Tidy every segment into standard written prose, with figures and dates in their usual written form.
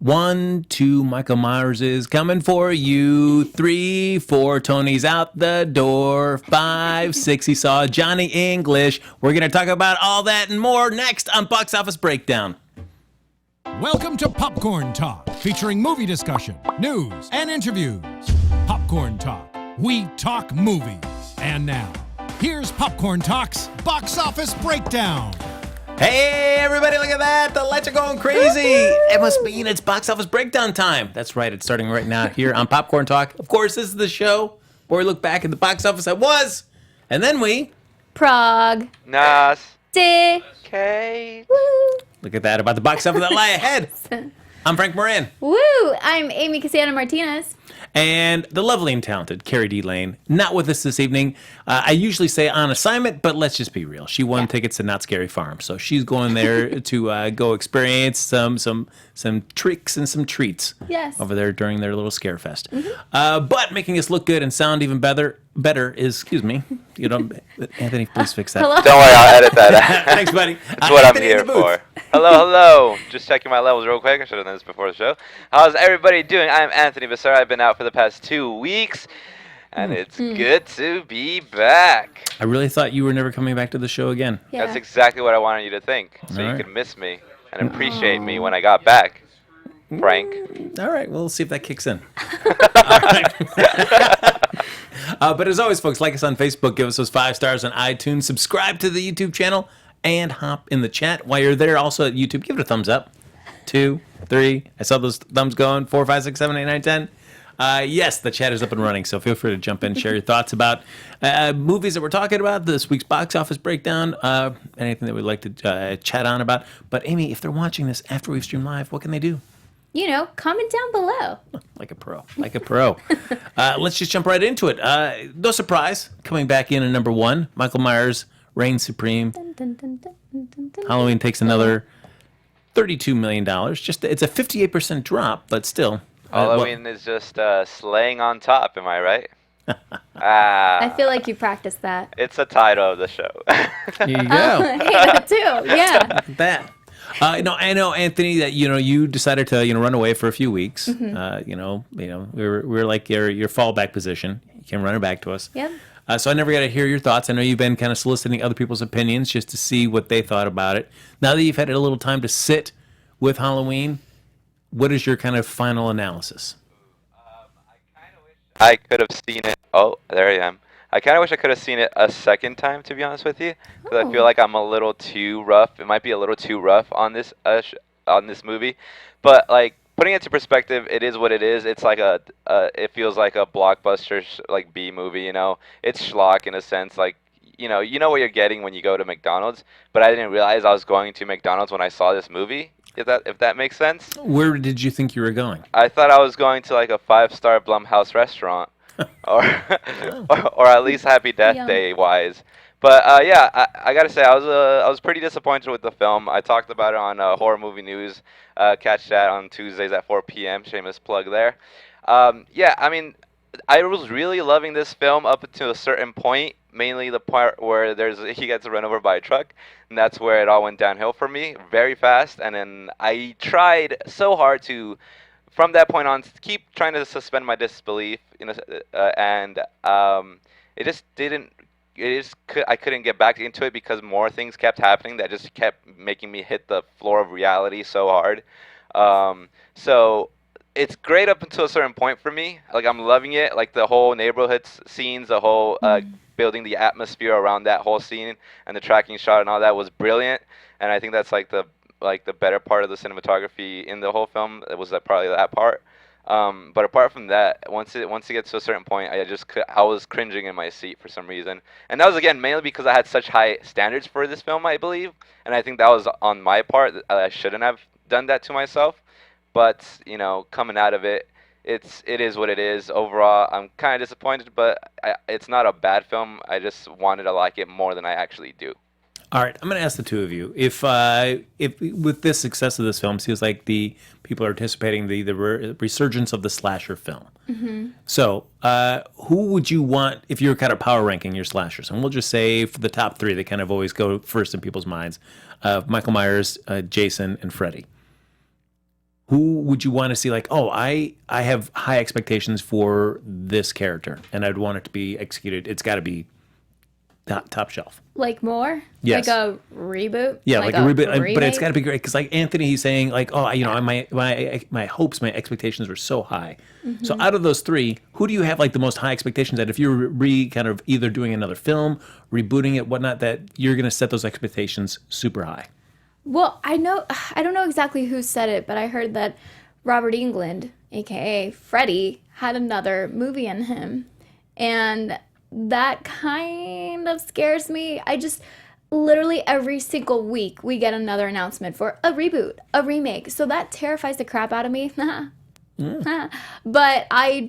1, 2, Michael Myers is coming for you. 3, 4, Tony's out the door. 5, 6, he saw Johnny English. We're going to talk about all that and more next on Box Office Breakdown. Welcome to Popcorn Talk, featuring movie discussion, news, and interviews. Popcorn Talk, we talk movies. And now, here's Popcorn Talk's Box Office Breakdown. Hey, everybody, look at that. The lights are going crazy. It must mean it's Box Office Breakdown time. That's right. It's starting right now here on Popcorn Talk. Of course, this is the show where we look back at the box office that was, and then we... Prague. Nas. Kate. Woo. Look at that, about the box office that lie ahead. I'm Frank Moran. Woo! I'm Amy Cassandra Martinez. And the lovely and talented Carrie D. Lane, not with us this evening. I usually say on assignment, but let's just be real. She won tickets to Not Scary Farm, so she's going there to go experience some tricks and some treats over there during their little scare fest. Mm-hmm. But making us look good and sound even better is, excuse me, Anthony, please fix that. Hello? Don't worry, I'll edit that out. Thanks, buddy. That's what I'm here for. Hello. Just checking my levels real quick. I should have done this before the show. How's everybody doing? I'm Anthony Becerra. I've been out for the past 2 weeks, and it's good to be back. I really thought you were never coming back to the show again. Yeah. That's exactly what I wanted you to think, so you could miss me and appreciate me when I got back, Frank. All right, well, we'll see if that kicks in. All right. But as always, folks, like us on Facebook, give us those 5 stars on iTunes, subscribe to the YouTube channel, and hop in the chat. While you're there, also at YouTube, give it a thumbs up. 2, 3, I saw those thumbs going. 4, 5, 6, 7, 8, 9, 10. Yes, the chat is up and running, so feel free to jump in and share your thoughts about movies that we're talking about, this week's box office breakdown, anything that we'd like to chat on about. But Amy, if they're watching this after we've streamed live, what can they do? Comment down below. Like a pro. Let's just jump right into it. No surprise, coming back in at number 1, Michael Myers reigns supreme. Dun, dun, dun, dun, dun, dun, Halloween takes another $32 million. It's a 58% drop, but still. Halloween is just slaying on top, am I right? I feel like you practiced that. It's a title of the show. There you go. Hey, that too. Yeah. That. I know, Anthony, that you decided to run away for a few weeks. Mm-hmm. We were like your fallback position. You can run it back to us. Yep. So I never got to hear your thoughts. I know you've been kind of soliciting other people's opinions just to see what they thought about it. Now that you've had a little time to sit with Halloween, what is your kind of final analysis? I could have seen it. Oh, there I am. I kind of wish I could have seen it a second time, to be honest with you, because I feel like I'm a little too rough. It might be a little too rough on this movie, but like putting it to perspective, it is what it is. It's like it feels like a blockbuster like B movie. It's schlock in a sense. Like you know what you're getting when you go to McDonald's, but I didn't realize I was going to McDonald's when I saw this movie. If that makes sense. Where did you think you were going? I thought I was going to like a 5-star Blumhouse restaurant. or at least Happy Death Day wise. But I gotta say I was pretty disappointed with the film. I talked about it on Horror Movie News. Catch that on Tuesdays at 4 p.m. Shameless plug there. I mean, I was really loving this film up to a certain point. Mainly the part where he gets run over by a truck, and that's where it all went downhill for me very fast. And then I tried so hard to, from that point on, keep trying to suspend my disbelief, and it just didn't. I couldn't get back into it because more things kept happening that just kept making me hit the floor of reality so hard. So it's great up until a certain point for me. Like I'm loving it. Like the whole neighborhood scenes, the whole building the atmosphere around that whole scene, and the tracking shot and all that was brilliant. And I think that's like the better part of the cinematography in the whole film. It was probably that part. But apart from that, once it gets to a certain point, I was cringing in my seat for some reason, and that was again mainly because I had such high standards for this film, I believe, and I think that was on my part. I shouldn't have done that to myself, but coming out of it, it is what it is. Overall, I'm kind of disappointed, but it's not a bad film. I just wanted to like it more than I actually do. All right, I'm going to ask the two of you if with this success of this film, seems like the people are anticipating the resurgence of the slasher film. Mm-hmm. So, who would you want if you're kind of power ranking your slashers? And we'll just say for the top 3, they kind of always go first in people's minds: Michael Myers, Jason, and Freddy. who would you want to see? Like, oh, I have high expectations for this character, and I'd want it to be executed. It's got to be top shelf. Like more? Yes. Like a reboot? Yeah, like a reboot, but it's got to remake? be great because, like Anthony, he's saying, like, oh, my hopes, my expectations were so high. So out of those three, who do you have like the most high expectations that if you're kind of either doing another film, rebooting it, whatnot, that you're going to set those expectations super high? Well, I don't know exactly who said it, but I heard that Robert Englund, aka Freddie, had another movie in him. And that kind of scares me. I just literally every single week we get another announcement for a reboot, a remake. So that terrifies the crap out of me. But I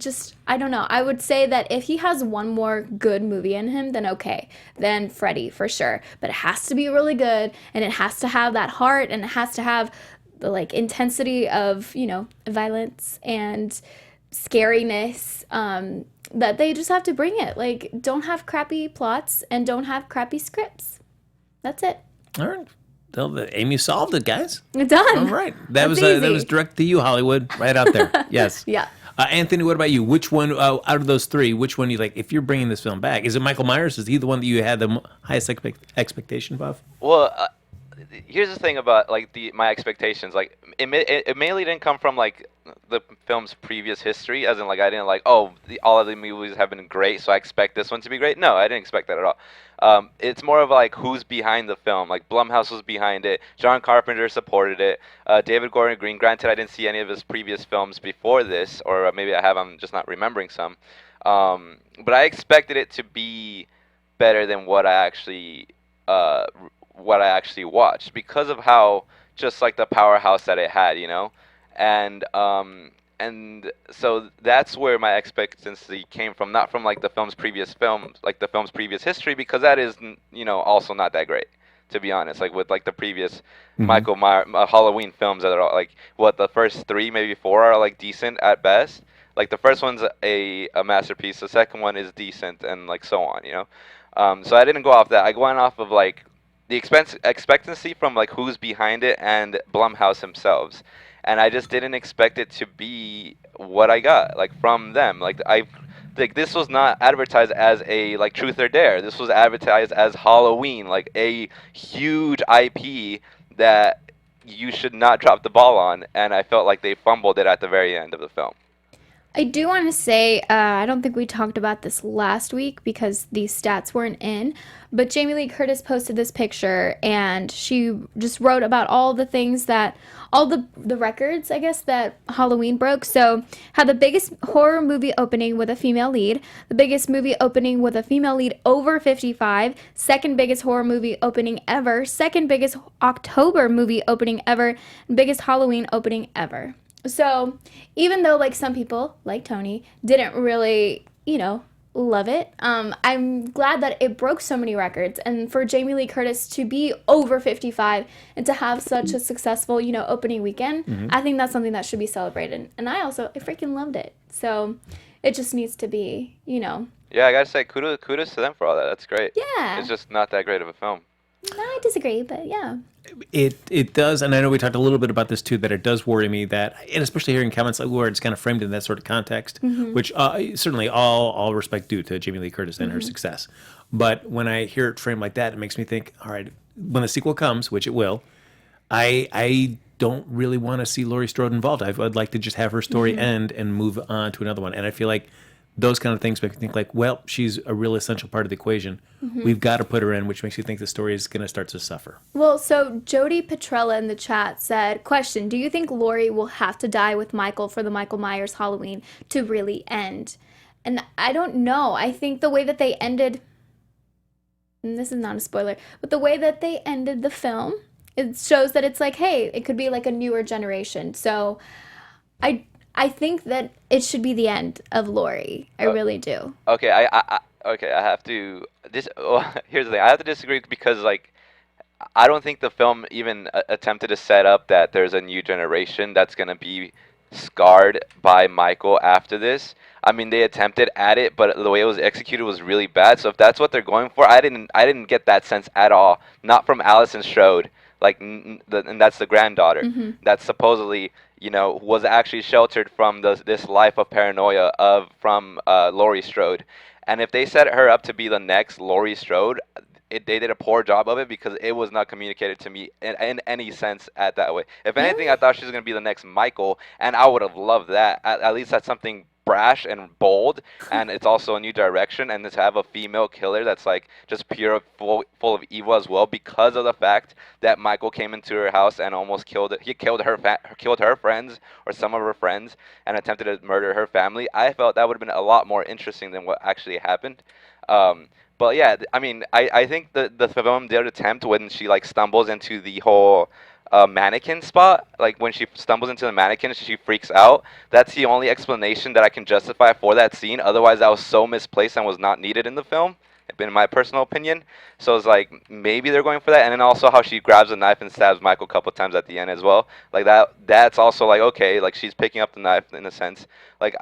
don't know. I would say that if he has one more good movie in him, then okay. Then Freddy for sure. But it has to be really good, and it has to have that heart, and it has to have the like intensity of, violence and scariness. That they just have to bring it. Like, don't have crappy plots and don't have crappy scripts. That's it. All right. Amy solved it, guys. Done. All right. That That's was direct to you, Hollywood, right out there. Yes. Yeah. Anthony, what about you? Which one out of those three? Which one you like? If you're bringing this film back, is it Michael Myers? Is he the one that you had the highest expectation of? Well, here's the thing about like my expectations. Like it mainly didn't come from like the film's previous history, as in like I didn't like all of the movies have been great, so I expect this one to be great. No, I didn't expect that at all. It's more of like who's behind the film. Like Blumhouse was behind it. John Carpenter supported it. David Gordon Green. Granted, I didn't see any of his previous films before this, or maybe I have. I'm just not remembering some. But I expected it to be better than what I actually watched because of how just like the powerhouse that it had, and so that's where my expectancy came from, not from like the film's previous history, because that is also not that great, to be honest. Like with like the previous Michael Myers Halloween films that are all, like the first 3 maybe 4 are like decent at best. Like the first one's a masterpiece, the second one is decent, and like so on, so I didn't go off that. I went off of like the expectancy from like who's behind it and Blumhouse themselves, and I just didn't expect it to be what I got like from them. Like this was not advertised as a like Truth or Dare. This was advertised as Halloween, like a huge IP that you should not drop the ball on, and I felt like they fumbled it at the very end of the film. I do want to say, I don't think we talked about this last week because these stats weren't in, but Jamie Lee Curtis posted this picture and she just wrote about all the things that, all the records, I guess, that Halloween broke. So, had the biggest horror movie opening with a female lead, the biggest movie opening with a female lead over 55, second biggest horror movie opening ever, second biggest October movie opening ever, and biggest Halloween opening ever. So, even though, like, some people, like Tony, didn't really, love it, I'm glad that it broke so many records. And for Jamie Lee Curtis to be over 55 and to have such a successful, opening weekend, I think that's something that should be celebrated. And I freaking loved it. So, it just needs to be, Yeah, I gotta say, kudos to them for all that. That's great. Yeah. It's just not that great of a film. No, I disagree, but yeah. It does, and I know we talked a little bit about this too, that it does worry me that, and especially hearing comments like where it's kind of framed in that sort of context, which certainly all respect due to Jamie Lee Curtis and her success. But when I hear it framed like that, it makes me think, all right, when the sequel comes, which it will, I don't really want to see Laurie Strode involved. I'd like to just have her story end and move on to another one. And I feel like those kind of things make me think like, well, she's a real essential part of the equation. We've got to put her in, which makes you think the story is going to start to suffer. Well, so Jody Petrella in the chat said, question, do you think Laurie will have to die with Michael for the Michael Myers Halloween to really end? And I don't know. I think the way that they ended, and this is not a spoiler, but the way that they ended the film, it shows that it's like, hey, it could be like a newer generation. So I think that it should be the end of Laurie. I really do. Okay, I have to. Here's the thing. I have to disagree because like I don't think the film even attempted to set up that there's a new generation that's gonna be scarred by Michael after this. I mean, they attempted at it, but the way it was executed was really bad. So if that's what they're going for, I didn't get that sense at all. Not from Allison Strode. like, and that's the granddaughter that supposedly, was actually sheltered from this life of paranoia from Laurie Strode. And if they set her up to be the next Laurie Strode, they did a poor job of it because it was not communicated to me in any sense at that way. If anything, I thought she was going to be the next Michael, and I would have loved that. At least that's something brash and bold, and it's also a new direction, and to have a female killer that's like just pure full of evil as well, because of the fact that Michael came into her house and almost killed her friends, or some of her friends, and attempted to murder her family. I felt that would have been a lot more interesting than what actually happened. But yeah, I mean, I think the film did attempt when she like stumbles into the whole mannequin spot. Like when she stumbles into the mannequin, she freaks out. That's the only explanation that I can justify for that scene. Otherwise, that was so misplaced and was not needed in the film, in my personal opinion. So it's like maybe they're going for that. And then also how she grabs a knife and stabs Michael a couple times at the end as well. Like that's also like, okay, like she's picking up the knife in a sense. Like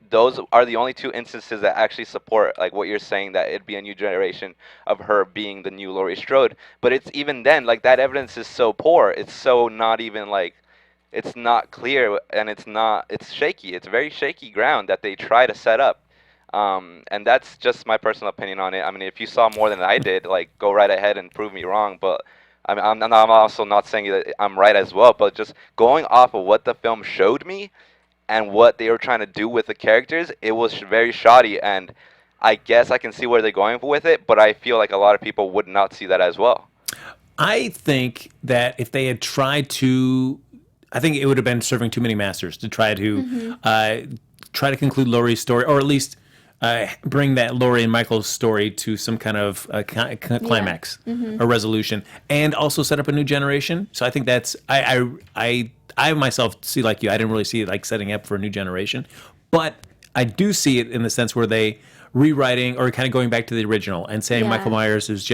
those are the only two instances that actually support like what you're saying, that it'd be a new generation of her being the new Laurie Strode. But it's even then, like, that evidence is so poor. It's so not even like, it's not clear, and it's shaky. It's very shaky ground that they try to set up. And that's just my personal opinion on it. I mean, if you saw more than I did, like, go right ahead and prove me wrong. But I'm also not saying that I'm right as well. But just going off of what the film showed me, and what they were trying to do with the characters, it was very shoddy, and I guess I can see where they're going with it, but I feel like a lot of people would not see that as well. I think that if they had tried to, I think it would have been serving too many masters to try to conclude Laurie's story, or at least bring that Laurie and Michael's story to some kind of climax or resolution, and also set up a new generation. So I think that's I myself see, like you, I didn't really see it like setting up for a new generation, but I do see it in the sense where they rewriting or kind of going back to the original and saying Michael Myers is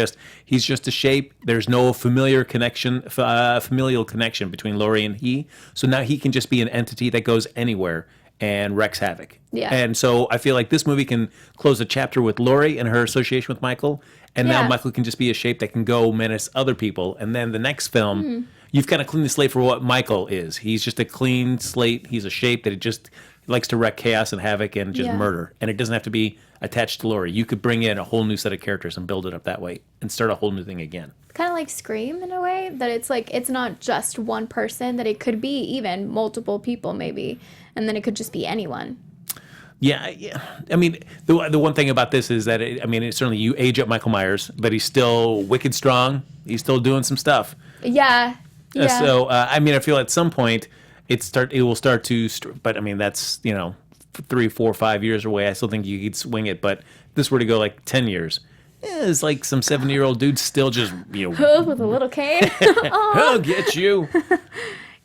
he's just a shape. There's no familial connection between Laurie and he. So now he can just be an entity that goes anywhere and wreaks havoc. Yeah. And so I feel like this movie can close a chapter with Laurie and her association with Michael, and now Michael can just be a shape that can go menace other people. And then the next film, you've kind of cleaned the slate for what Michael is. He's just a clean slate. He's a shape that it just likes to wreak chaos and havoc and just murder. And it doesn't have to be attached to Laurie. You could bring in a whole new set of characters and build it up that way and start a whole new thing again. Kind of like Scream in a way, that it's like it's not just one person, that it could be even multiple people maybe, and then it could just be anyone. Yeah. I mean, the one thing about this is that, it's certainly you age up Michael Myers, but he's still wicked strong. He's still doing some stuff. Yeah. So, I feel at some point it will start to, but that's, 3, 4, 5 years away. I still think you could swing it, but if this were to go like 10 years, it's like some 70-year-old dude still just, with a little cane. I'll get you.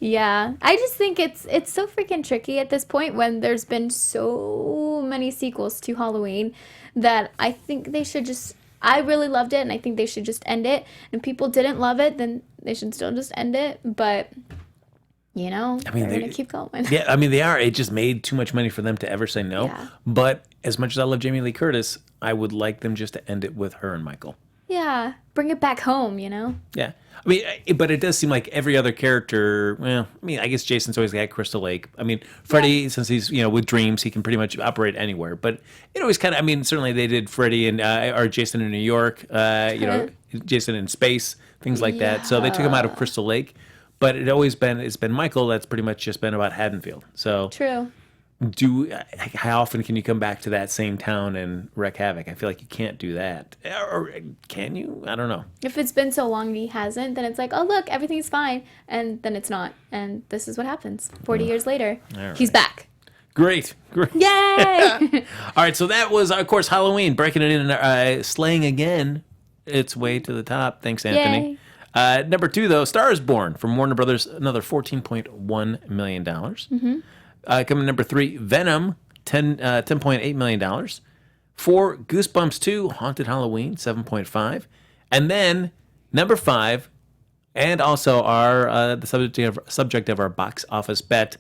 Yeah, I just think it's so freaking tricky at this point when there's been so many sequels to Halloween that I think they should just, I really loved it and I think they should just end it. And if people didn't love it, then they should still just end it. But, they're going to keep going. Yeah, they are. It just made too much money for them to ever say no. Yeah. But as much as I love Jamie Lee Curtis, I would like them just to end it with her and Michael. Yeah, bring it back home, Yeah. But it does seem like every other character, I guess Jason's always got Crystal Lake. Freddy, since he's, with dreams, he can pretty much operate anywhere. But it always kind of, certainly they did Freddy and, or Jason in New York, Jason in space, things like that. So they took him out of Crystal Lake. But it's been Michael that's pretty much just been about Haddonfield. So true. How often can you come back to that same town and wreak havoc? I feel like you can't do that. Or can you? I don't know. If it's been so long and he hasn't, then it's like, oh, look, everything's fine. And then it's not. And this is what happens. 40 years later, he's back. Great. Yay! All right, so that was, of course, Halloween, breaking it in, slaying again its way to the top. Thanks, Anthony. Number 2, though, Star is Born from Warner Brothers, another $14.1 million. Mm-hmm. Coming number 3, Venom, $10.8 million. 4, Goosebumps 2, Haunted Halloween, 7.5. And then number 5, and also our the subject of our box office bet,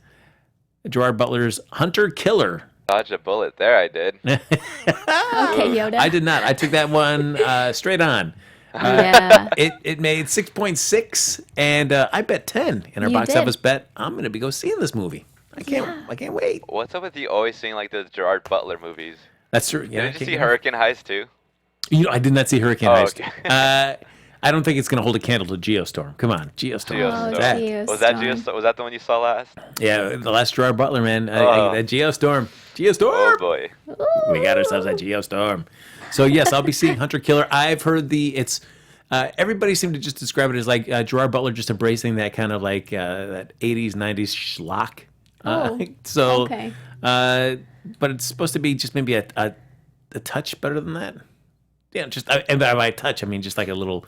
Gerard Butler's Hunter Killer. Dodge a bullet there, I did. Okay, Yoda. I did not. I took that one straight on. Yeah. It made 6.6, and I bet 10 in our You box did. office bet. I'm gonna be go seeing this movie. I can't wait. What's up with you always seeing like the Gerard Butler movies? That's true. Yeah, Did I you can't see get enough. Hurricane Heist too? I did not see Hurricane Oh, Heist. okay. I don't think it's gonna hold a candle to Geostorm. Come on, Geostorm. Geostorm. Oh, That- Geostorm. Was that the one you saw last? Yeah, the last Gerard Butler, man. Oh. That Geostorm. Oh Geostorm. boy. We got ourselves a Geostorm. So yes, I'll be seeing Hunter Killer. I've heard everybody seemed to just describe it as like Gerard Butler just embracing that kind of like that 80s, 90s schlock. Oh, So, okay. but it's supposed to be just maybe a touch better than that. Yeah, just and by touch I mean just like a little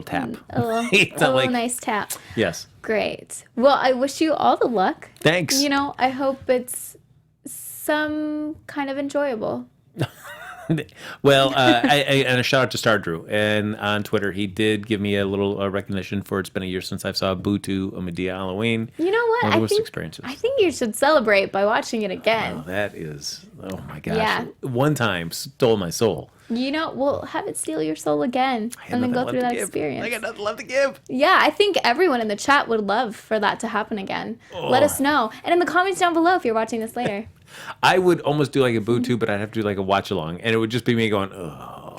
tap. A little, It's not like- nice tap. Yes. Great. Well, I wish you all the luck. Thanks. You know, I hope it's some kind of enjoyable. Well, and a shout out to Star Drew, and on Twitter he did give me a little recognition for it's been a year since I saw Boo 2 A Medea Halloween. You know what? One of the I worst think experiences. I think you should celebrate by watching it again. Oh, that is, oh my gosh. Yeah. One time stole my soul. You know, we'll have it steal your soul again I had and then nothing go through left that to give. experience. I got nothing left to give. Yeah, I think everyone in the chat would love for that to happen again. Let Oh. us know. And in the comments down below if you're watching this later. I would almost do like a Boo 2, but I'd have to do like a watch along, and it would just be me going, oh.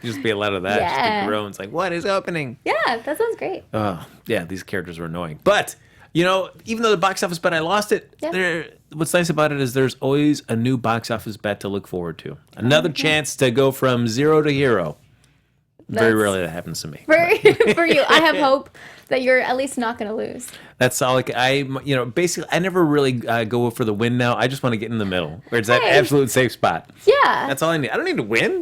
Just be a lot of that. Just Yeah. the groans, like, what is happening? Yeah, that sounds great. Oh, yeah, these characters were annoying. But, even though the box office bet I lost it, Yeah. what's nice about it is there's always a new box office bet to look forward to. Another chance to go from zero to hero. Very That's- rarely that happens to me. For you, I have hope that you're at least not going to lose. That's all. Like basically, I never really go for the win now. I just want to get in the middle, where it's that Hey. absolute safe spot. Yeah. That's all I need. I don't need to win.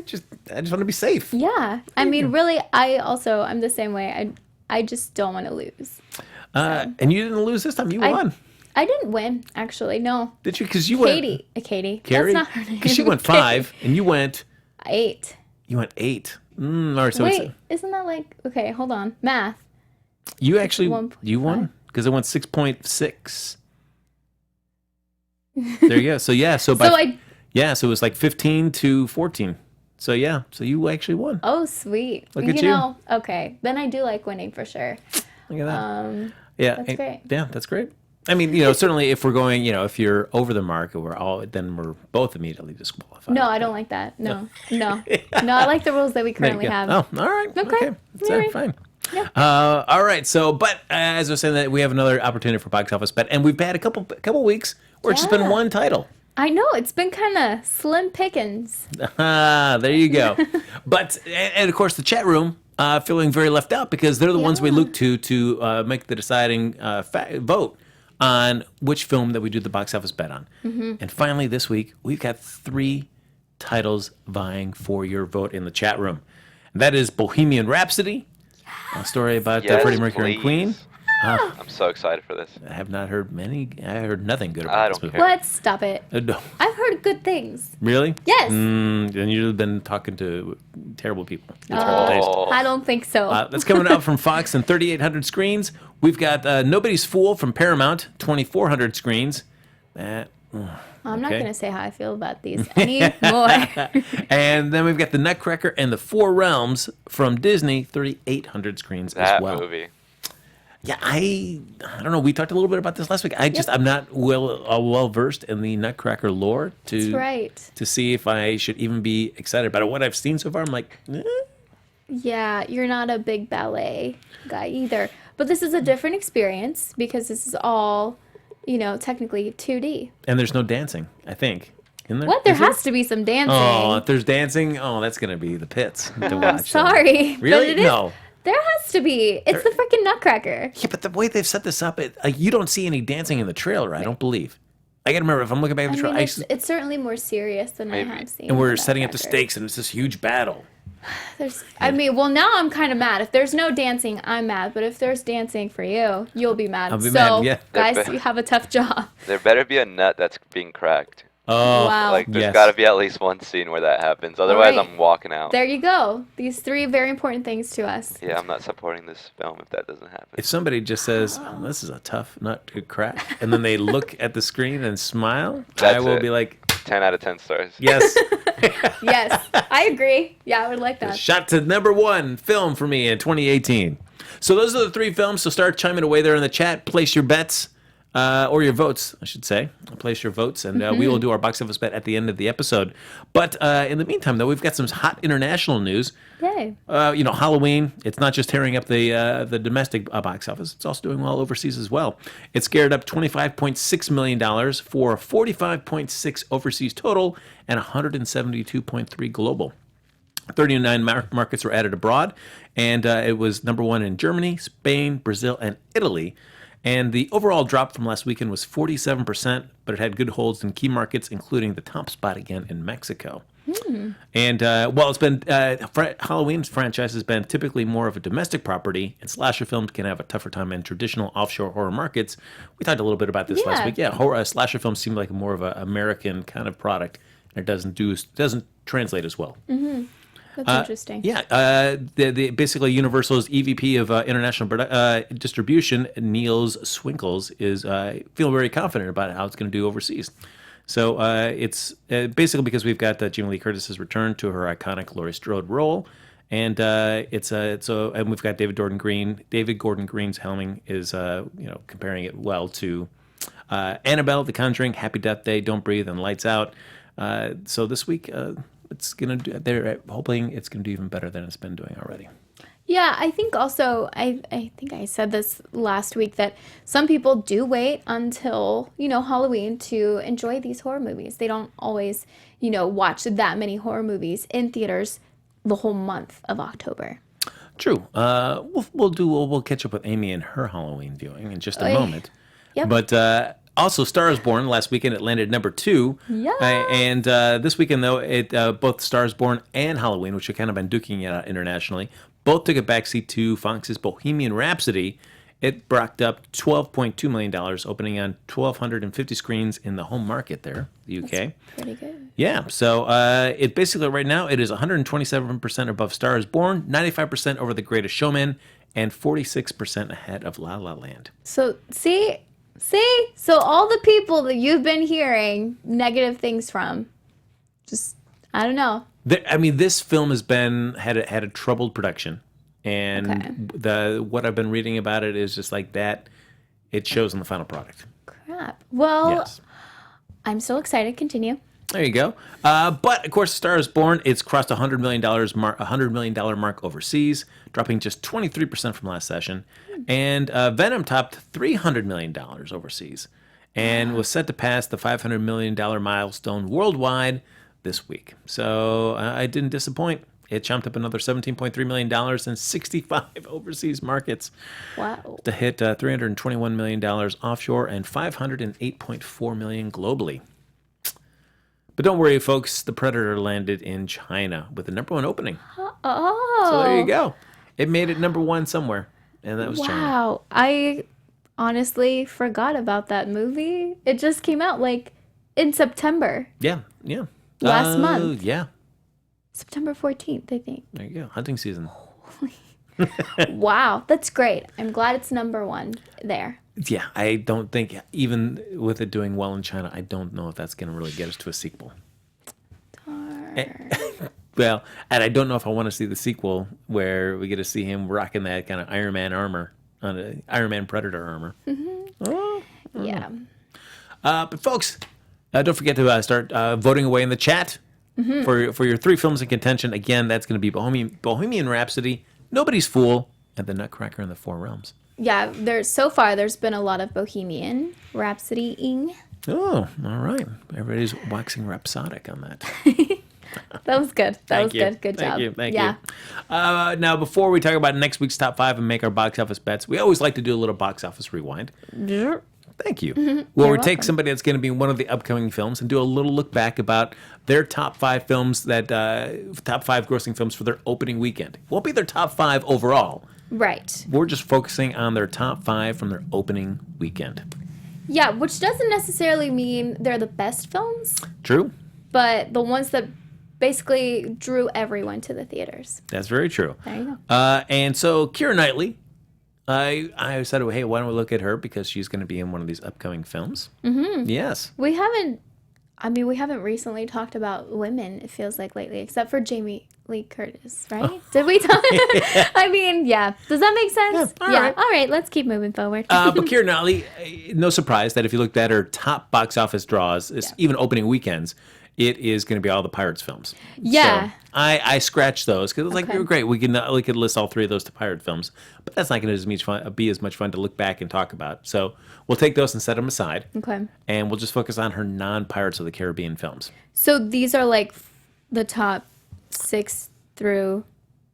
I just want to be safe. Yeah. I mean, really, I'm the same way. I just don't want to lose. And you didn't lose this time. You won. I didn't win, actually. No. Did you? Because you Katie. went. Katie. Carrie. That's not her name. Because she went 5, and you went. 8. You went 8. All right. So Wait, isn't that like... Okay, hold on. Math. you actually 1.5. you won because it went 6.6. There you go. So yeah. So so it was like 15 to 14. So yeah. So you actually won. Oh, sweet. Look you at you. know, okay. Then I do like winning for sure. Look at that. That's and- great. Yeah, that's great. I mean, certainly if we're going, if you're over the mark, then we're both immediately disqualified. No, I don't like that. No. No, I like the rules that we There you currently go. have. Oh, all right. Okay. That's All right. fine. Yeah. All right. So, but as I was saying, that we have another opportunity for box office bet, and we've had a couple weeks where it's just been Yeah. one title. I know, it's been kind of slim pickings. There you go. But and of course the chat room feeling very left out because they're the ones we Yeah. look to make the deciding vote on which film that we do the box office bet on. Mm-hmm. And finally this week we've got 3 titles vying for your vote in the chat room. And that is Bohemian Rhapsody, a story about Yes, Freddie Mercury and Queen. please. I'm so excited for this. I have not heard I heard nothing good I about this don't movie. care. What? Stop it. No. I've heard good things. Really? Yes. Then you've been talking to terrible people. Oh. I don't think so. That's coming up from Fox and 3,800 screens. We've got Nobody's Fool from Paramount, 2,400 screens. I'm not okay. going to say how I feel about these anymore. And then we've got The Nutcracker and the Four Realms from Disney, 3,800 screens That as well. movie. Yeah, I don't know. We talked a little bit about this last week. I'm not well versed in the Nutcracker lore That's right. to see if I should even be excited about it. What I've seen so far, I'm like, Yeah, you're not a big ballet guy either. But this is a different experience because this is all, technically 2D. and there's no dancing, I think. In there? What? There Is there? has to be some dancing. Oh, if there's dancing, that's going to be the pits to watch. I'm sorry. but Really? it is- No. There has to be. It's the freaking Nutcracker. Yeah, but the way they've set this up, you don't see any dancing in the trailer, I don't believe. I got to remember, if I'm looking back at the I trailer, mean, it's certainly more serious than Maybe. I have seen. and we're with setting up the Nutcracker. stakes, and it's this huge battle. Well, now I'm kind of mad. If there's no dancing, I'm mad. But if there's dancing for you, you'll be mad. I'll be so, mad, yeah. guys, you have a tough job. There better be a nut that's being cracked. Oh, Wow. Like, there's yes. got to be at least one scene where that happens. Otherwise, right. I'm walking out. There you go. These 3 very important things to us. Yeah, I'm not supporting this film if that doesn't happen. If somebody just says, this is a tough nut to crack, and then they look at the screen and smile, I That's will it. be like, 10 out of 10 stars. yes, Yes, I agree. Yeah, I would like that. Shot to number one film for me in 2018. So those are the three films. So start chiming away there in the chat. Place your bets. Or your votes, I should say. Place your votes, and we will do our box office bet at the end of the episode. But in the meantime, though, we've got some hot international news. Yay. Halloween, it's not just tearing up the domestic box office. It's also doing well overseas as well. It scared up $25.6 million for 45.6 overseas total and 172.3 global. 39 markets were added abroad, and it was number one in Germany, Spain, Brazil, and Italy. And the overall drop from last weekend was 47%, but it had good holds in key markets, including the top spot again in Mexico. And while it's been Halloween's franchise has been typically more of a domestic property, and slasher films can have a tougher time in traditional offshore horror markets. We talked a little bit about this last week. Yeah, slasher films seem like more of an American kind of product, and it doesn't translate as well. That's interesting. Yeah, basically Universal's EVP of international distribution, Niels Swinkels, is feeling very confident about how it's going to do overseas. So it's basically because we've got Jamie Lee Curtis's return to her iconic Laurie Strode role, and and we've got David Gordon Green's helming is comparing it well to Annabelle, The Conjuring, Happy Death Day, Don't Breathe, and Lights Out. So this week. They're hoping it's gonna do even better than it's been doing already. Yeah, I think also I think I said this last week that some people do wait until Halloween to enjoy these horror movies. They don't always watch that many horror movies in theaters the whole month of October. True. We'll catch up with Amy and her Halloween viewing in just a moment. Yep. But. Also, Star is Born last weekend it landed number 2. Yeah. And this weekend though, it both Star is Born and Halloween, which have kind of been duking it out internationally, both took a backseat to Fox's Bohemian Rhapsody. It brocked up $12.2 million, opening on 1,250 screens in the home market there, the UK. That's pretty good. Yeah. So it basically right now it is 127% above Star is Born, 95% over The Greatest Showman, and 46% ahead of La La Land. So See? So all the people that you've been hearing negative things from, just, I don't know. This film has had a troubled production. And what I've been reading about it is just like that. It shows in the final product. Crap. Well, yes. I'm still excited. Continue. There you go. But of course, Star is Born. It's crossed $100 million mark overseas, dropping just 23% from last session. And Venom topped $300 million overseas, and was set to pass the $500 million milestone worldwide this week. So I didn't disappoint. It jumped up another $17.3 million in 65 overseas markets. Wow. To hit $321 million offshore and $508.4 million globally. But don't worry, folks. The Predator landed in China with the number 1 opening. Oh. So there you go. It made it number 1 somewhere, and that was China. Wow. I honestly forgot about that movie. It just came out in September. Yeah. Last month. Yeah. September 14th, I think. There you go. Hunting season. Wow. That's great. I'm glad it's number 1 there. Yeah, I don't think, even with it doing well in China, I don't know if that's going to really get us to a sequel. Well, and I don't know if I want to see the sequel where we get to see him rocking that kind of Iron Man armor, Iron Man Predator armor. Mm-hmm. Oh, yeah. But folks, don't forget to start voting away in the chat for your 3 films in contention. Again, that's going to be Bohemian Rhapsody, Nobody's Fool, and The Nutcracker in the Four Realms. Yeah, there's been a lot of Bohemian Rhapsody-ing. Oh, all right. Everybody's waxing rhapsodic on that. That was good. That was good. Good Thank job. you. Thank you. Now, before we talk about next week's top 5 and make our box office bets, we always like to do a little box office rewind. Thank you. Where we take somebody that's going to be in one of the upcoming films and do a little look back about their top 5 films, top 5 grossing films for their opening weekend. Won't be their top 5 overall. Right. We're just focusing on their top 5 from their opening weekend. Yeah, which doesn't necessarily mean they're the best films. True. But the ones that basically drew everyone to the theaters. That's very true. There you go. And so Keira Knightley, I said, hey, why don't we look at her because she's going to be in one of these upcoming films? Mm-hmm. Yes. We haven't I mean, we haven't recently talked about women, it feels like, lately, except for Jamie Lee Curtis, right? Did we talk? I mean, yeah. Does that make sense? Yeah, all right. Let's keep moving forward. But Keira Knightley, no surprise that if you looked at her top box office draws, even opening weekends, it is going to be all the Pirates films. Yeah. So I scratched those because it was like, we were great. We could list all three of those to Pirate films, but that's not going to be as much fun to look back and talk about. So we'll take those and set them aside. Okay. And we'll just focus on her non-Pirates of the Caribbean films. So these are like the top 6 through...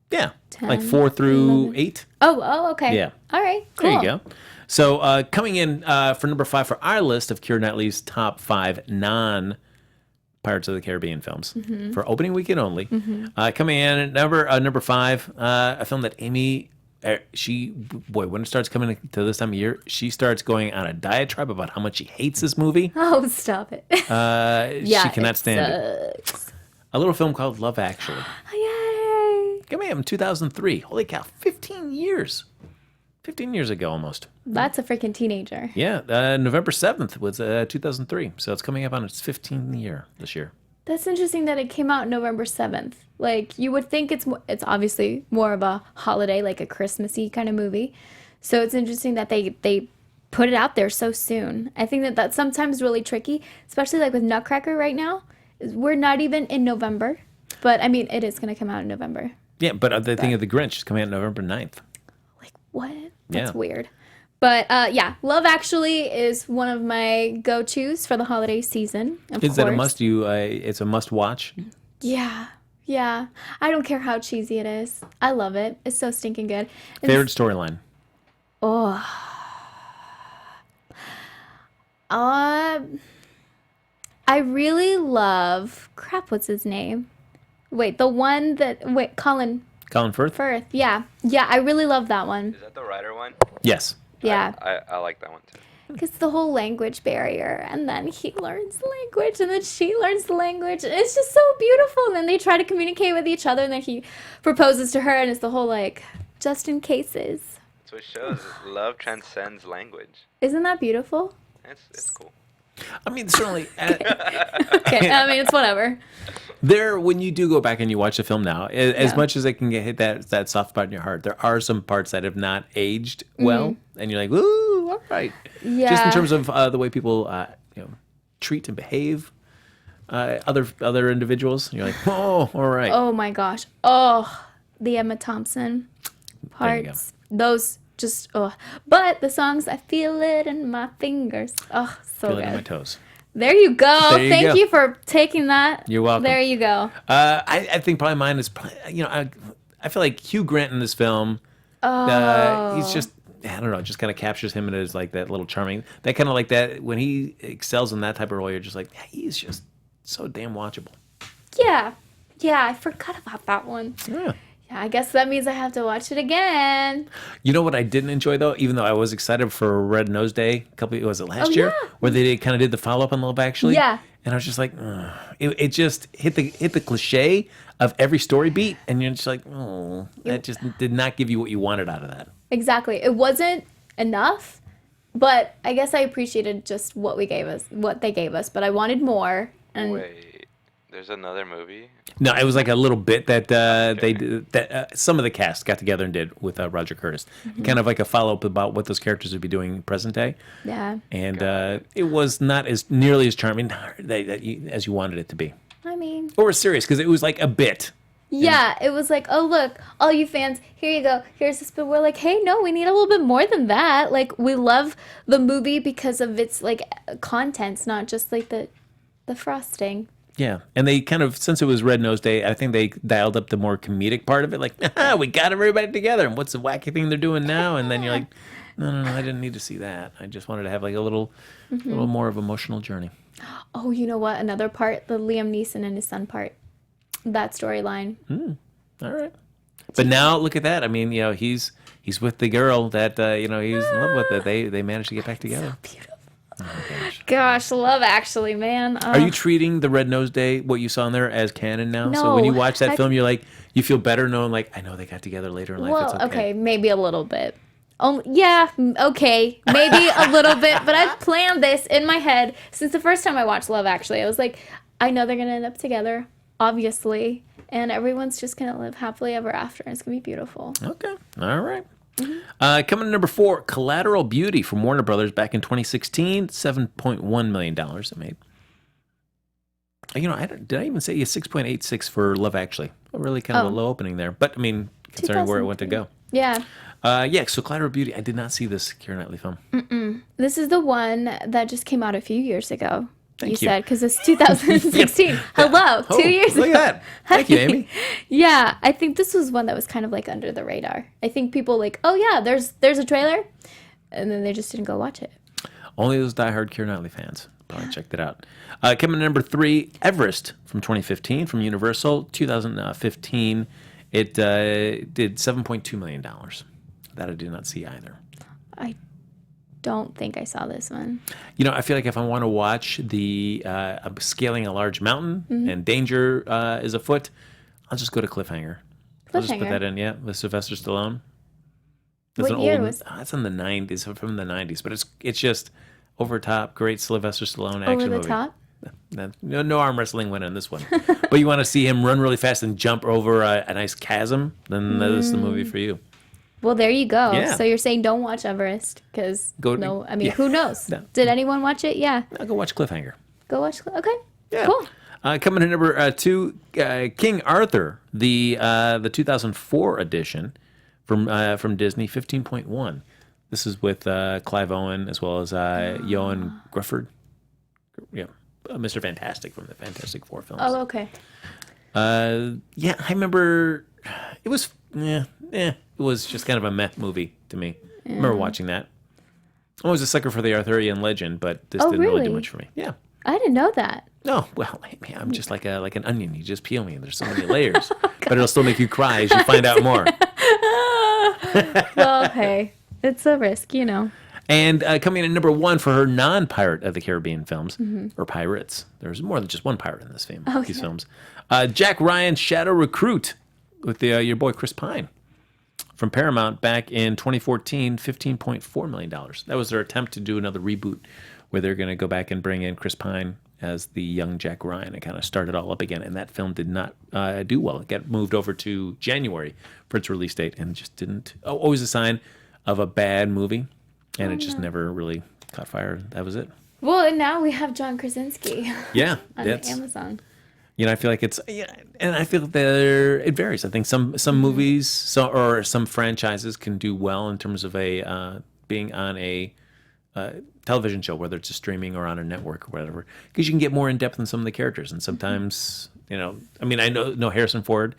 Yeah, 10, like 4 through 11. 8. Oh, okay. Yeah. All right, cool. There you go. So coming in for number 5 for our list of Keira Knightley's top 5 non-Pirates of the Caribbean films for opening weekend only. Coming in at number 5, a film that Amy, when it starts coming to this time of year, she starts going on a diatribe about how much she hates this movie. Oh, stop it. She cannot stand it. A little film called Love Actually. Yay. Coming in 2003. Holy cow, 15 years. 15 years ago almost. That's a freaking teenager. Yeah, November 7th was 2003. So it's coming up on its 15th year this year. That's interesting that it came out November 7th. Like, you would think it's obviously more of a holiday, like a Christmassy kind of movie. So it's interesting that they put it out there so soon. I think that that's sometimes really tricky, especially like with Nutcracker right now. We're not even in November. But, I mean, it is going to come out in November. Yeah, but the thing of The Grinch is coming out November 9th. Like, what? That's Yeah. weird. But, yeah, Love Actually is one of my go-tos for the holiday season, of course. Is that a must? It's a must watch? Yeah. Yeah. I don't care how cheesy it is. I love it. It's so stinking good. And Favorite storyline? I really love... Crap, what's his name? Wait, the one that... Wait, Colin Colin Firth? Firth. Yeah. Yeah, I really love that one. Is that the writer one? Yes. Yeah. I like that one too. Because the whole language barrier, and then he learns the language, and then she learns the language. And it's just so beautiful. And then they try to communicate with each other, and then he proposes to her, and it's the whole, like, just in cases. That's what it shows. Love transcends language. Isn't that beautiful? It's cool. I mean, certainly. Okay, I mean, it's whatever. When you do go back and you watch the film now, as much as it can hit that soft spot in your heart, there are some parts that have not aged well, and you're like, "Ooh, all right." Yeah. Just in terms of the way people, treat and behave other individuals, you're like, "Oh, all right." Oh my gosh. Oh, the Emma Thompson There you go. parts. Those just, But the songs, I feel it in my fingers. Oh, so Feel it good. in my toes. There you go. There you Thank go. you for taking that. You're welcome. There you go. I think probably mine is, I feel like Hugh Grant in this film. He's just, I don't know, just kind of captures him as like that little charming, that kind of like that when he excels in that type of role. You're just like, he's just so damn watchable. Yeah. Yeah, I forgot about that one. Yeah. Yeah, I guess that means I have to watch it again. You know what I didn't enjoy though, even though I was excited for Red Nose Day was it last year, yeah. where they kind of did the follow up on Love Actually. Yeah. And I was just like, ugh. It just hit the cliche of every story beat, and you're just like, oh, that just did not give you what you wanted out of that. Exactly. It wasn't enough, but I guess I appreciated just what they gave us, but I wanted more. And Wait, there's another movie? No, it was like a little bit that they did, that some of the cast got together and did with Roger Curtis, kind of like a follow up about what those characters would be doing present day. yeah. And it was not as nearly as charming as you wanted it to be, I mean, or serious, because it was like a bit. yeah, it was like, oh, look, all you fans, here you go. Here's this. But we're like, hey, no, we need a little bit more than that. Like, we love the movie because of its, like, contents, not just, like, the frosting. Yeah, and they kind of, since it was Red Nose Day, I think they dialed up the more comedic part of it. Like, we got everybody together, and what's the wacky thing they're doing now? And then you're like, no, I didn't need to see that. I just wanted to have like a little more of emotional journey. Oh, you know what? Another part, the Liam Neeson and his son part. That storyline. All right. But now look at that. I mean, he's with the girl that he's in love with. That they managed to get back together. Beautiful. Oh my Gosh, Love Actually, man. Are you treating the Red Nose Day, what you saw in there, as canon now? So when you No, watch that I- film, you're like, you feel better knowing, like, I know they got together later in life. Well, It's okay. maybe a little bit. Yeah, okay, maybe a little bit, but I've planned this in my head since the first time I watched Love Actually. I was like, I know they're gonna end up together, obviously, and everyone's just gonna live happily ever after, and it's gonna be beautiful. Okay. All right. Coming to number 4, Collateral Beauty from Warner Brothers back in 2016, $7.1 million it made. Did I even say 6.86 for Love Actually? Really kind of a low opening there, but I mean, considering where it went to go. Yeah. So Collateral Beauty, I did not see this Keira Knightley film. This is the one that just came out a few years ago. Thank you. Said, because it's 2016. Hello, 2 years ago. Look at that. Thank you, Amy. Yeah, I think this was one that was kind of like under the radar. I think people like, oh yeah, there's a trailer, and then they just didn't go watch it. Only those diehard Keira Knightley fans probably checked it out. Coming to number 3, Everest from 2015 from Universal. 2015, it did $7.2 million. That I did not see either. I don't think I saw this one. I feel like if I want to watch the scaling a large mountain and danger is afoot, I'll just go to Cliffhanger. I'll just put that in, with Sylvester Stallone. What year was it? It's in the 90s, from the 90s, but it's just over top, great Sylvester Stallone action movie. Over the top? No arm wrestling went in this one. But you want to see him run really fast and jump over a nice chasm, then this is the movie for you. Well, there you go. Yeah. So you're saying don't watch Everest because who knows? No. Did anyone watch it? Yeah. I'll go watch Cliffhanger. Go watch. Okay. Yeah. Cool. Coming to number 2, King Arthur, the 2004 edition from Disney, 15.1. This is with Clive Owen as well as Johan Grufford. Yeah, Mr. Fantastic from the Fantastic Four films. Oh, okay. I remember it was it was just kind of a meh movie to me. I remember watching that. I was a sucker for the Arthurian legend, but this didn't really do much for me. Yeah. I didn't know that. No, well, I'm just like an onion. You just peel me, and there's so many layers. But it'll still make you cry as you find out more. Well, hey, it's a risk, And coming in at number 1 for her non-Pirate of the Caribbean films, or pirates. There's more than just one pirate in these films. Jack Ryan's Shadow Recruit with your boy Chris Pine from Paramount back in 2014, $15.4 million. That was their attempt to do another reboot where they're going to go back and bring in Chris Pine as the young Jack Ryan and kind of start it all up again. And that film did not do well. It got moved over to January for its release date and just didn't. Always a sign of a bad movie. And it just never really caught fire. That was it. Well, and now we have John Krasinski. Yeah. on Amazon. I feel like and I feel that it varies. I think some movies or some franchises can do well in terms of being on a television show, whether it's a streaming or on a network or whatever, because you can get more in depth in some of the characters. And sometimes, I know Harrison Ford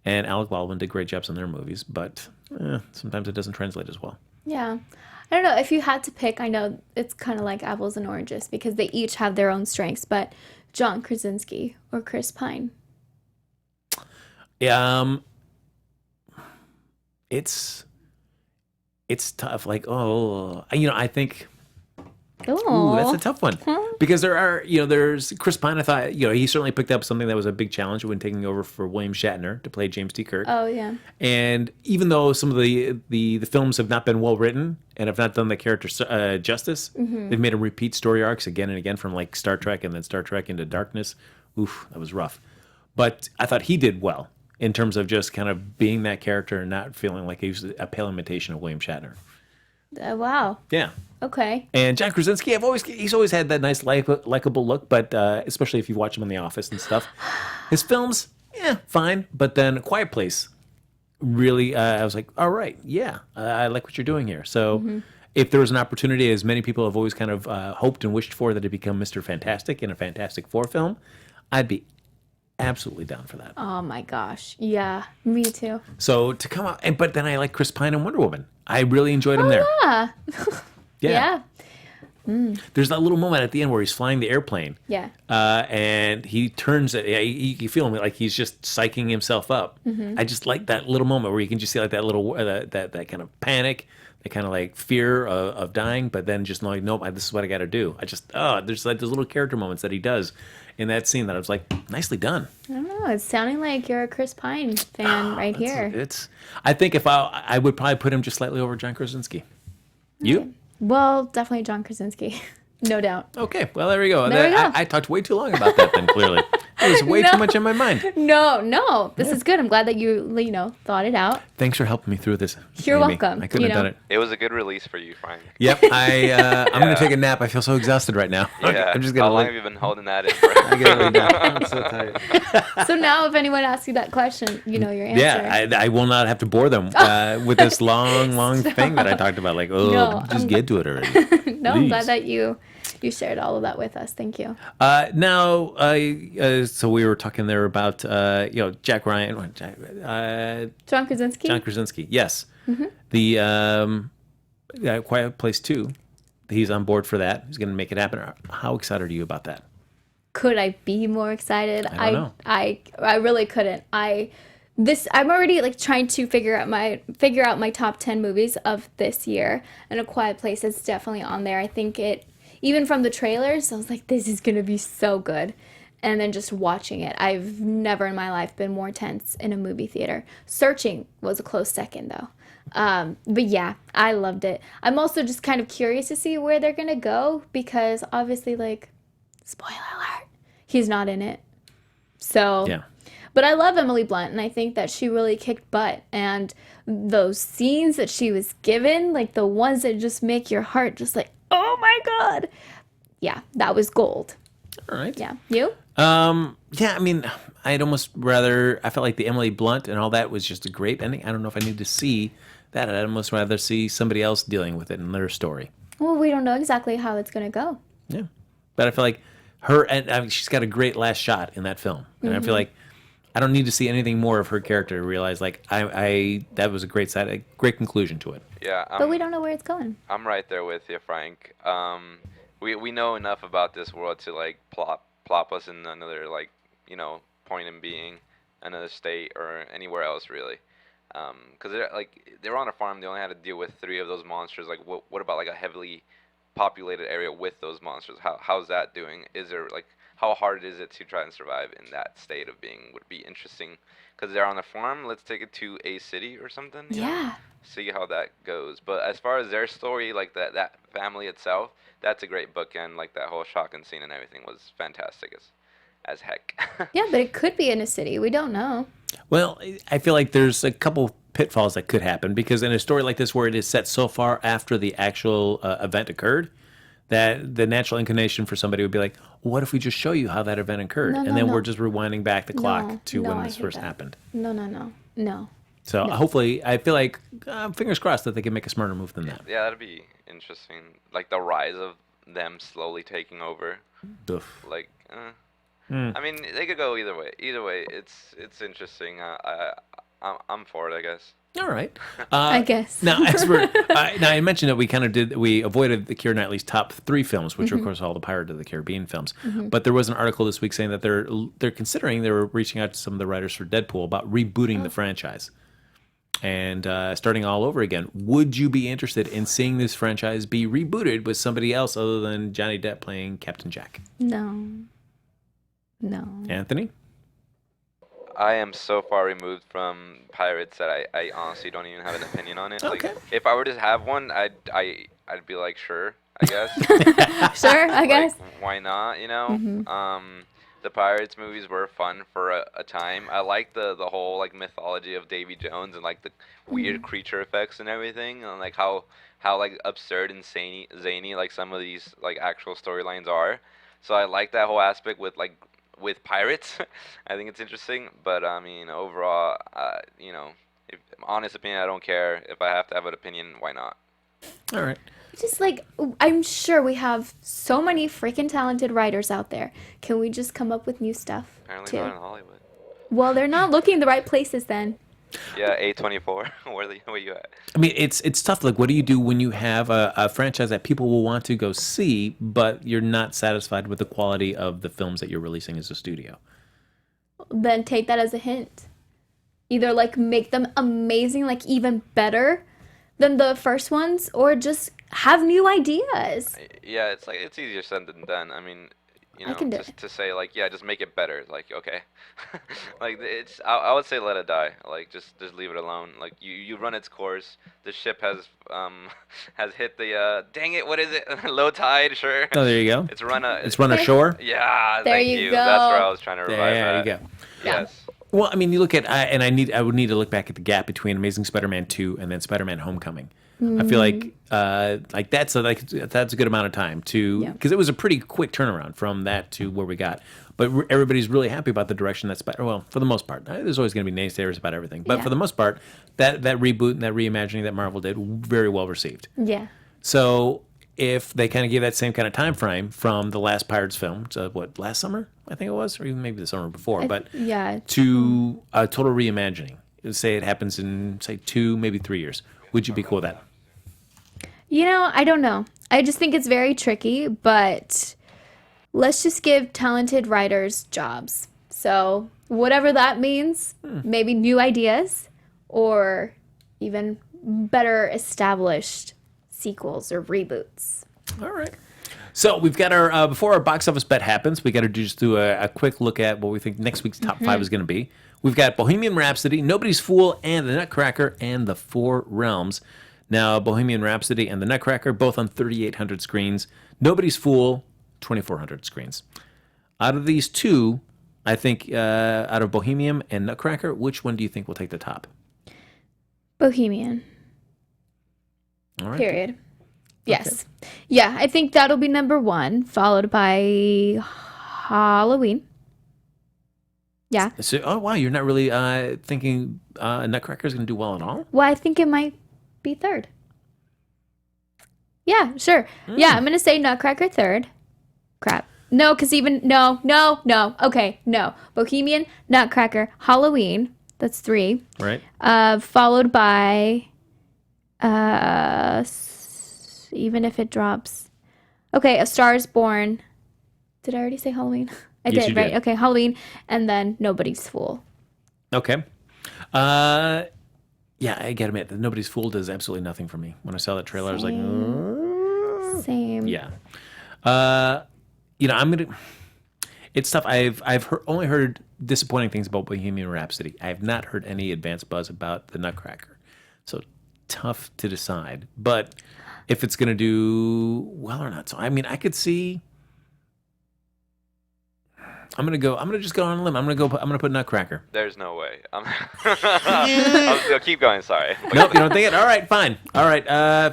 and Alec Baldwin did great jobs in their movies, but sometimes it doesn't translate as well. Yeah. I don't know. If you had to pick, I know it's kind of like apples and oranges because they each have their own strengths, but John Krasinski or Chris Pine? It's tough. Like, I think... Ooh, that's a tough one. Because there's Chris Pine. I thought, he certainly picked up something that was a big challenge when taking over for William Shatner to play James T. Kirk. Oh, yeah. And even though some of the films have not been well written and have not done the character justice, they've made him repeat story arcs again and again from like Star Trek and then Star Trek Into Darkness. Oof, that was rough. But I thought he did well in terms of just kind of being that character and not feeling like he was a pale imitation of William Shatner. Wow. Yeah. Okay. And John Krasinski, he's always had that nice likable look, but especially if you watch him in The Office and stuff. His films, fine, but then A Quiet Place, really, I was like, all right, I like what you're doing here. So if there was an opportunity, as many people have always kind of hoped and wished for, that it become Mr. Fantastic in a Fantastic Four film, I'd be absolutely down for that. Oh my gosh. Yeah, me too. So to come out, but then I like Chris Pine and Wonder Woman. I really enjoyed him there. Yeah. Yeah. There's that little moment at the end where he's flying the airplane. Yeah. And he turns it. You feel him like he's just psyching himself up. I just like that little moment where you can just see like that little that kind of panic, the kind of like fear of dying, but then just knowing, nope, this is what I got to do. There's like those little character moments that he does in that scene that I was like, nicely done. I don't know. It's sounding like you're a Chris Pine fan right here. I think if I would probably put him just slightly over John Krasinski. You? Well, definitely John Krasinski. No doubt. Okay, well, there we go. There we go. I talked way too long about that then, clearly. There was way too much in my mind. No. This is good. I'm glad that you thought it out. Thanks for helping me through this. You're Amy. welcome. I couldn't have done it. It was a good release for you, Frank. Yep, I'm going to take a nap. I feel so exhausted right now. Yeah. I'm just gonna How long have you been holding that in for? I gotta lay down. I'm so tired. So now if anyone asks you that question, you know your answer. Yeah, I will not have to bore them with this long thing that I talked about. Like, just get to it already. No, I'm glad that you shared all of that with us. Thank you. So we were talking there about Jack Ryan, John Krasinski? John Krasinski. Yes, the Quiet Place 2. He's on board for that. He's going to make it happen. How excited are you about that? Could I be more excited? I don't know. I really couldn't. I'm already like trying to figure out my top 10 movies of this year, and A Quiet Place is definitely on there. I think even from the trailers, I was like, this is gonna be so good. And then just watching it, I've never in my life been more tense in a movie theater. Searching was a close second though. But yeah, I loved it. I'm also just kind of curious to see where they're gonna go, because obviously, like, spoiler alert, he's not in it. So Yeah. But I love Emily Blunt, and I think that she really kicked butt. And those scenes that she was given, like the ones that just make your heart just like, oh my God. Yeah, that was gold. All right. Yeah. You? Yeah, I mean, I felt like the Emily Blunt and all that was just a great ending. I don't know if I need to see that. I'd almost rather see somebody else dealing with it in their story. Well, we don't know exactly how it's going to go. Yeah. But I feel like she's got a great last shot in that film. And I feel like I don't need to see anything more of her character to realize, like, that was a great conclusion to it. Yeah. But we don't know where it's going. I'm right there with you, Frank. We know enough about this world to like plop us in another point in being, another state or anywhere else really. Because they were on a farm. They only had to deal with 3 of those monsters. Like what about like a heavily populated area with those monsters? How's that doing? Is there like how hard is it to try and survive in that state of being? Would be interesting because they're on a farm. Let's take it to a city or something. Yeah. See how that goes. But as far as their story, like that family itself, that's a great bookend. Like that whole shotgun scene and everything was fantastic as heck. Yeah, but it could be in a city. We don't know. Well, I feel like there's a couple pitfalls that could happen, because in a story like this where it is set so far after the actual event occurred, that the natural inclination for somebody would be like, what if we just show you how that event occurred? No, then no. we're just rewinding back the clock to when I this hate first that. happened. No. So hopefully, I feel like, fingers crossed that they can make a smarter move than that. Yeah, that'd be interesting. Like the rise of them slowly taking over. Oof. Like, I mean, they could go either way. Either way, it's interesting. I'm for it, I guess. All right. I guess. Now, I mentioned that we avoided the Keira Knightley's top 3 films, which are, of course, all the Pirate of the Caribbean films. But there was an article this week saying that they're considering, they were reaching out to some of the writers for Deadpool about rebooting the franchise and starting all over again. Would you be interested in seeing this franchise be rebooted with somebody else other than Johnny Depp playing Captain Jack? No. Anthony? I am so far removed from pirates that I honestly don't even have an opinion on it. Okay. Like, if I were to have one, I'd be like, sure, I guess. Sure, I guess. Like, why not? You know. The Pirates movies were fun for a time. I like the whole like mythology of Davy Jones and like the weird creature effects and everything, and like how like absurd and zany like some of these like actual storylines are. So I like that whole aspect with pirates. I think it's interesting, but I mean overall, if honest opinion, I don't care. If I have to have an opinion, why not? All right. Just like, I'm sure we have so many freaking talented writers out there. Can we just come up with new stuff Apparently too? not in Hollywood. Well, they're not looking in the right places then. Yeah, A24. Where you at? I mean, it's tough. Like, what do you do when you have a franchise that people will want to go see, but you're not satisfied with the quality of the films that you're releasing as a studio? Then take that as a hint. Either like make them amazing, like even better, than the first ones, or just have new ideas. Yeah, it's like it's easier said than done. I mean, I can do just it. to say like, yeah, just make it better. Like, okay, like it's I would say let it die. Like just leave it alone. Like you run its course. The ship has has hit the dang it, what is it? Low tide, sure. Oh, there you go. It's run ashore. Yeah, There thank you you. go. That's where I was trying to revive There you that. go. Yeah. Yes. Well, I mean, you look at, I would need to look back at the gap between Amazing Spider-Man 2 and then Spider-Man Homecoming. I feel like that's a good amount of time because it was a pretty quick turnaround from that to where we got. But everybody's really happy about the direction that well, for the most part. There's always going to be naysayers about everything, but for the most part, that reboot and that reimagining that Marvel did, very well received. Yeah. So if they kind of gave that same kind of time frame from the last Pirates film, last summer I think it was, or even maybe the summer before, to a total reimagining. Say it happens in say 2, maybe 3 years. Would you be cool with that? I don't know. I just think it's very tricky, but let's just give talented writers jobs. So whatever that means, maybe new ideas or even better established sequels or reboots. All right. So we've got our before our box office bet happens, we got to just do a quick look at what we think next week's top 5 is going to be. We've got Bohemian Rhapsody, Nobody's Fool, and The Nutcracker, and The Four Realms. Now, Bohemian Rhapsody and The Nutcracker, both on 3,800 screens. Nobody's Fool, 2,400 screens. Out of these two, I think out of Bohemian and Nutcracker, which one do you think will take the top? Bohemian. All right. Period. Yes. Okay. Yeah, I think that'll be number 1, followed by Halloween. Yeah. So, oh, wow, you're not really thinking Nutcracker is going to do well at all? Well, I think it might be 3rd. Yeah, sure. Yeah, I'm going to say Nutcracker 3rd. Crap. No, because no. Okay, no. Bohemian, Nutcracker, Halloween. That's 3. Right. Followed by, even if it drops. Okay, A Star is Born. Did I already say Halloween? I Yes, did, right? did. Okay, Halloween, and then Nobody's Fool. Okay. Yeah, I gotta admit, Nobody's Fool does absolutely nothing for me. When I saw that trailer, I was like, Same. yeah. I'm gonna. It's tough. I've only heard disappointing things about Bohemian Rhapsody. I have not heard any advanced buzz about the Nutcracker, so tough to decide. But if it's gonna do well or not, so I mean, I could see. I'm gonna just go on a limb. I'm gonna put Nutcracker. There's no way. I'll keep going. Sorry. Nope, you don't think it? All right, fine. All right,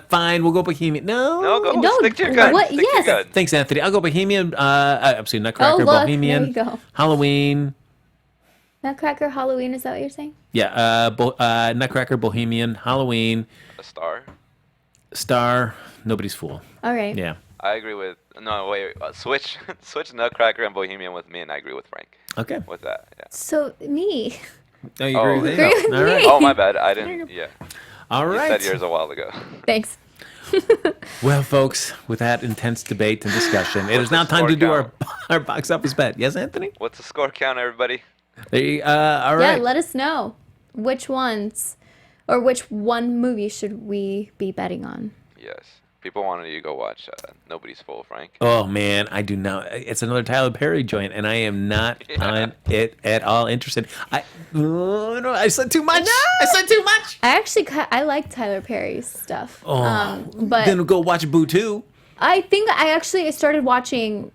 fine. We'll go Bohemian. No, go. No, Stick to your gun. what? Stick to your Yes. gun. Thanks, Anthony. I'll go Bohemian. I'm sorry, Nutcracker, Oh, look, Bohemian, there you go. Halloween. Nutcracker, Halloween, is that what you're saying? Yeah, Nutcracker, Bohemian, Halloween, A Star. Star, Nobody's Fool. All right. Yeah. I agree with. No, wait. Switch Nutcracker and Bohemian with me, and I agree with Frank. Okay. With that, yeah. So, me. Oh, you agree with Agree that? with All right. me. Oh, my bad. I didn't. Yeah. All You right. said yours a while ago. Thanks. Well, folks, with that intense debate and discussion, it is now time to do our box office bet. Yes, Anthony? What's the score count, everybody? There you, all right. Yeah, let us know which ones or which one movie should we be betting on. Yes. People wanted you to go watch Nobody's Fool, Frank. Oh man, I do not. It's another Tyler Perry joint, and I am not on it at all interested. No, I said too much. I said too much. I like Tyler Perry's stuff. Oh, but then go watch Boo 2. I think I started watching.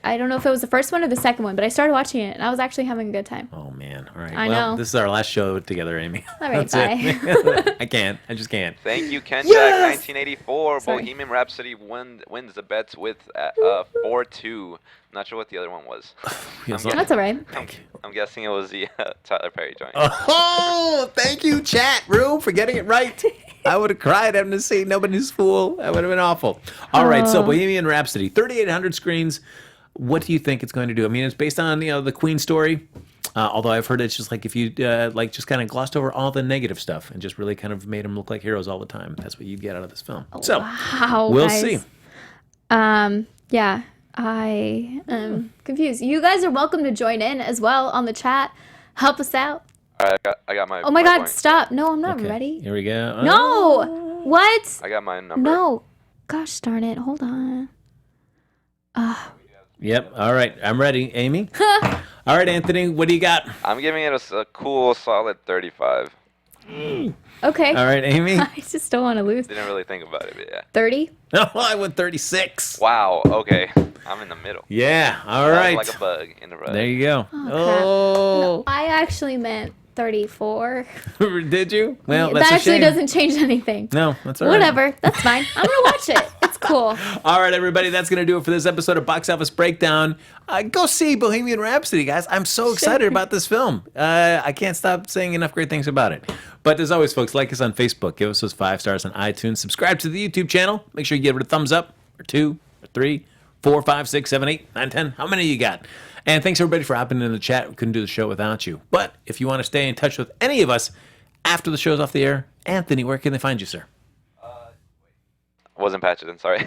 I don't know if it was the first one or the second one, but I started watching it and I was actually having a good time. Oh man! All right. I well, know. this is our last show together, Amy. All right, That's bye. it. I can't. I just can't. Thank you, Ken Yes! Jack. 1984. Sorry. Bohemian Rhapsody wins the bets with 4-2. Not sure what the other one was. Yes, That's all right. I'm guessing it was the Tyler Perry joint. Oh, thank you, chat room, for getting it right. I would have cried having to see Nobody's Fool. That would have been awful. All right, so Bohemian Rhapsody, 3,800 screens. What do you think it's going to do? I mean, it's based on the Queen story. Although I've heard it's just like if you just kind of glossed over all the negative stuff and just really kind of made them look like heroes all the time. That's what you'd get out of this film. So Wow, we'll guys. see. Yeah, I am confused. You guys are welcome to join in as well on the chat. Help us out. All right, I got my. Oh my my God! point. Stop! No, I'm not Okay, ready. here we go. No. What? I got my number. No. Gosh darn it! Hold on. Yep. All right. I'm ready. Amy? All right, Anthony. What do you got? I'm giving it a cool, solid 35. Okay. All right, Amy? I just don't want to lose. Didn't really think about it, but yeah. 30. Oh, I went 36. Wow. Okay. I'm in the middle. Yeah. All That was right. like a bug in the rug. There you go. Oh, I actually meant 34. Did you? Well, that that's a actually shame. doesn't change anything. No, that's all right. Whatever. That's fine. I'm gonna watch it. It's cool. All right, everybody, that's going to do it for this episode of Box Office Breakdown. Go see Bohemian Rhapsody, guys. I'm so excited about this film. I can't stop saying enough great things about it. But as always, folks, like us on Facebook. Give us those 5 stars on iTunes. Subscribe to the YouTube channel. Make sure you give it a thumbs up, or 2, or 3, 4, 5, 6, 7, 8, 9, 10. How many you got? And thanks, everybody, for hopping in the chat. We couldn't do the show without you. But if you want to stay in touch with any of us after the show's off the air, Anthony, where can they find you, sir? Wasn't patched in, sorry.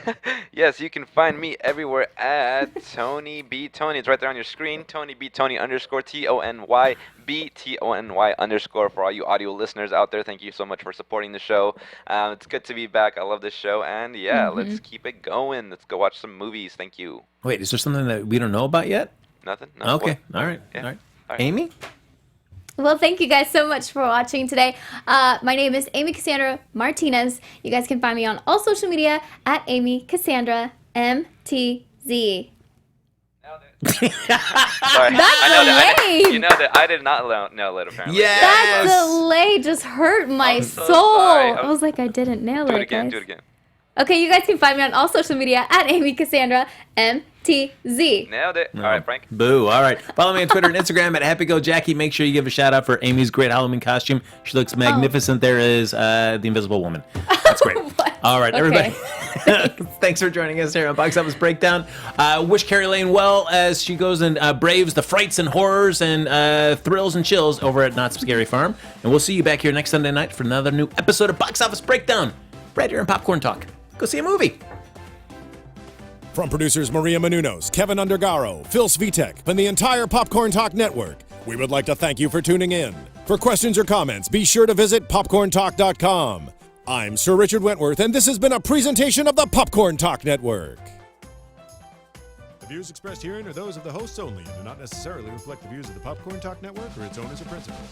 Yes, you can find me everywhere at Tony B Tony. It's right there on your screen. Tony B Tony _ TONY BTONY_ for all you audio listeners out there. Thank you so much for supporting the show. It's good to be back. I love this show, and yeah, let's keep it going. Let's go watch some movies. Thank you. Wait, is there something that we don't know about yet? Nothing? No, Okay. what? All right. Yeah. All right. All right. Amy? Well, thank you guys so much for watching today. My name is Amy Cassandra Martinez. You guys can find me on all social media at Amy Cassandra MTZ. Sorry. That's you lame. know that I did not nail it apparently. Yeah. That Yes. delay just hurt my I'm so soul. sorry. I was like, I didn't nail Do it, it again. guys. Do it again. Okay, you guys can find me on all social media at Amy Cassandra MTZ. Nailed it. All right, Frank. Boo. All right. Follow me on Twitter and Instagram at HappyGoJackie. Make sure you give a shout out for Amy's great Halloween costume. She looks magnificent. There is the Invisible Woman. That's great. What? All right, Okay. everybody. Thanks for joining us here on Box Office Breakdown. Wish Carrie Lane well as she goes and braves the frights and horrors and thrills and chills over at Not So Scary Farm. And we'll see you back here next Sunday night for another new episode of Box Office Breakdown. Right here in Popcorn Talk. Go see a movie. From producers Maria Menounos, Kevin Undergaro, Phil Svitek, and the entire Popcorn Talk Network, we would like to thank you for tuning in. For questions or comments, be sure to visit popcorntalk.com. I'm Sir Richard Wentworth, and this has been a presentation of the Popcorn Talk Network. The views expressed herein are those of the hosts only and do not necessarily reflect the views of the Popcorn Talk Network or its owners or principals.